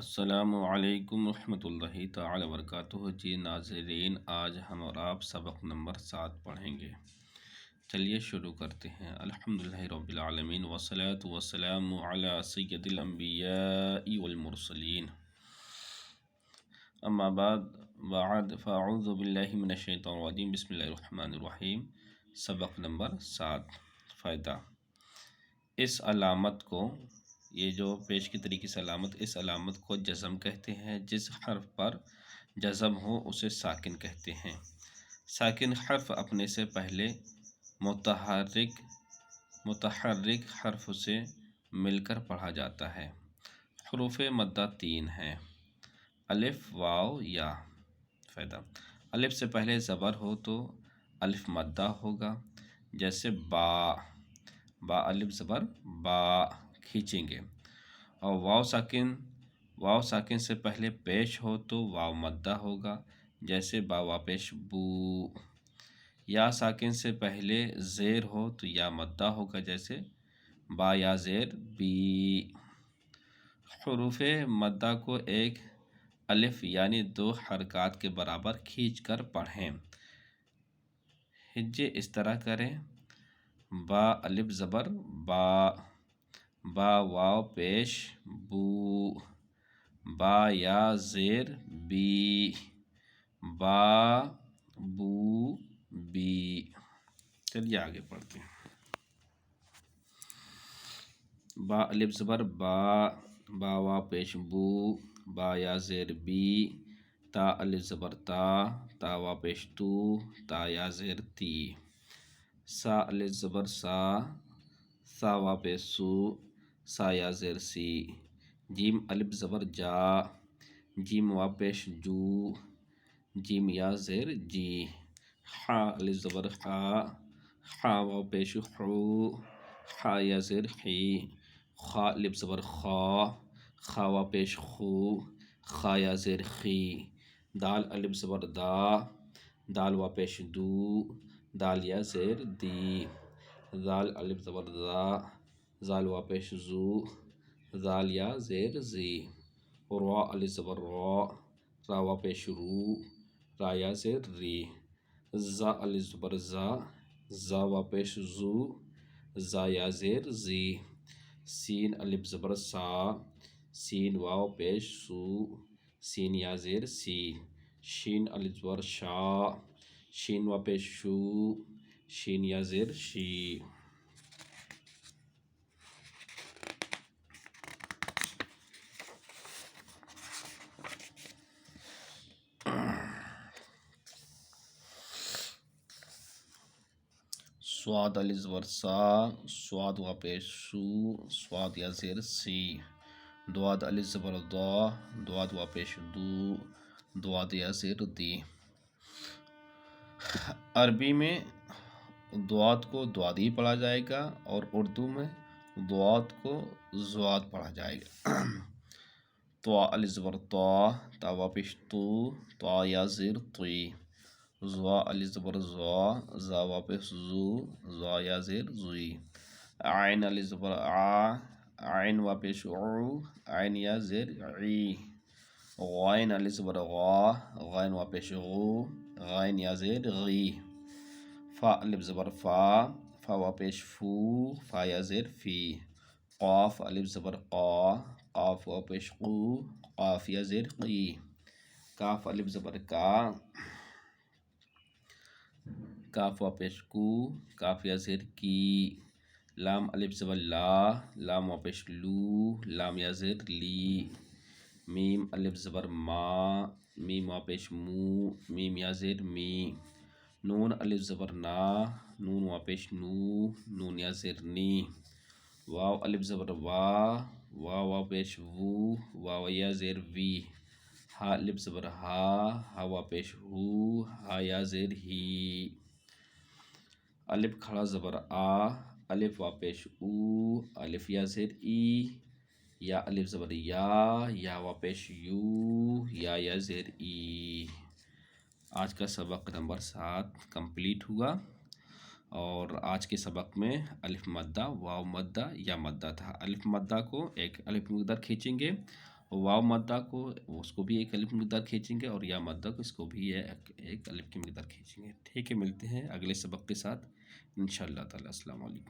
السلام علیکم ورحمۃ اللہ تعالی وبرکاتہ۔ جی ناظرین، آج ہم اور آپ سبق نمبر 7 پڑھیں گے۔ چلیے شروع کرتے ہیں۔ الحمدللہ رب العالمین والصلاة والسلام علی سید الانبیاء والمرسلین، اما بعد فاعوذ باللہ من الشیطان الرجیم، بسم اللہ الرحمن الرحیم۔ سبق نمبر 7، فائدہ۔ اس علامت کو، یہ جو پیش کی طریقے سے علامت، اس علامت کو جزم کہتے ہیں۔ جس حرف پر جزم ہو اسے ساکن کہتے ہیں۔ ساکن حرف اپنے سے پہلے متحرک حرف سے مل کر پڑھا جاتا ہے۔ حروف مدہ 3 ہیں: الف، واو، یا۔ فائدہ: الف سے پہلے زبر ہو تو الف مدہ ہوگا، جیسے با، با الف زبر با کھینچیں گے۔ اور واو ساکن سے پہلے پیش ہو تو واو مدہ ہوگا، جیسے با وا پیش بو۔ یا ساکن سے پہلے زیر ہو تو یا مدہ ہوگا، جیسے با یا زیر بی۔ حروف مدہ کو ایک الف یعنی 2 حرکات کے برابر کھینچ کر پڑھیں۔ ہجے اس طرح کریں: با الف زبر با، با واو پیش بو، با یا زیر بی، با بو بی۔ چلیے آگے پڑھتے ہیں۔ با الف زبر با، با واو پیش بو، با یا زیر بی، تا الف زبر تا، تا واو پیش تو، تا یا زیر تی۔ سا الف زبر سا، سا واو پیش سو، سا یا زیر سی۔ جیم الف زبر جا، جیم واو پیش جو، جیم یا زیر جی۔ حا الف زبر حا، حا واو پیش حو، حا یا زیر حی۔ خا الف زبر خا، خا واو پیش خو، خا یا زیر خی۔ دال الف زبر دا، دال واو پیش دو، دال یا زیر دی۔ زال الف زبر زا، زال واو پیش زو، زال یا زیر زی۔ را الف زبر را، را واو پیش رو، را یا زیر ری۔ زا الف زبر زا، زا واو پیش زو، زا یا زیر زی۔ سین الف زبر سا، سین واو پیش سو، سین یا زیر سی۔ شین الف زبر شا، شین واو پیش شو، شین یا زیر شی۔ سواد الف زبر سا، سواد واو پیش سو، سواد یا زیر سی۔ دواد الف زبر دا، دواد واو پیش دو، دواد یا زیر دی۔ عربی میں دواد کو دوادی پڑھا جائے گا اور اردو میں دواد کو زواد پڑھا جائے گا۔ طا الف زبر طا، تا واو پیش تو، طا یا زیر طی۔ زوا الف زبر زا، زا واو پیش زو، زا یا زیر زوی۔ عین الف زبر آ، عین واو پیش عو، عین یا زیر عی۔ غین الف زبر غا، غین واو پیش غو، غین یا زیر غی۔ فا الف زبر فا، فا واو پیش فو، فا یا زیر فی۔ قاف الف زبر قا، قاف واو پیش قو، قاف یا زیر قی۔ کاف الف زبر کا، کاف واو پیش کو، کاف یا زیر کی۔ لام الف زبر لا، لام واو پیش لو، لام یا زیر لی۔ میم الف زبر ما، میم واو پیش مو، میم یا زیر می۔ نون الف زبر نا، نون واو پیش نو، نون یا زیر نی۔ واو الف زبر وا، واو واو پیش وو، واو یا زیر وی۔ ہا الف زبر ہا، ہا واو پیش ہو، ہا یا زیر ہی۔ الف کھڑا زبر آ، الف واو پیش او، الف یا زیر ای۔ یا الف زبر یا واو پیش یو، یا زیر ای۔ آج کا سبق نمبر 7 کمپلیٹ ہوا، اور آج کے سبق میں الف مدہ، واو مدہ، یا مدہ تھا۔ الف مدہ کو ایک الف مقدار کھینچیں گے واو مدہ کو اس کو بھی ایک الف کی مقدار کھینچیں گے، اور یا مدہ کو اس کو بھی ایک الف کی مقدار کھینچیں گے۔ ٹھیک ہے، ملتے ہیں اگلے سبق کے ساتھ انشاءاللہ تعالی۔ السلام علیکم۔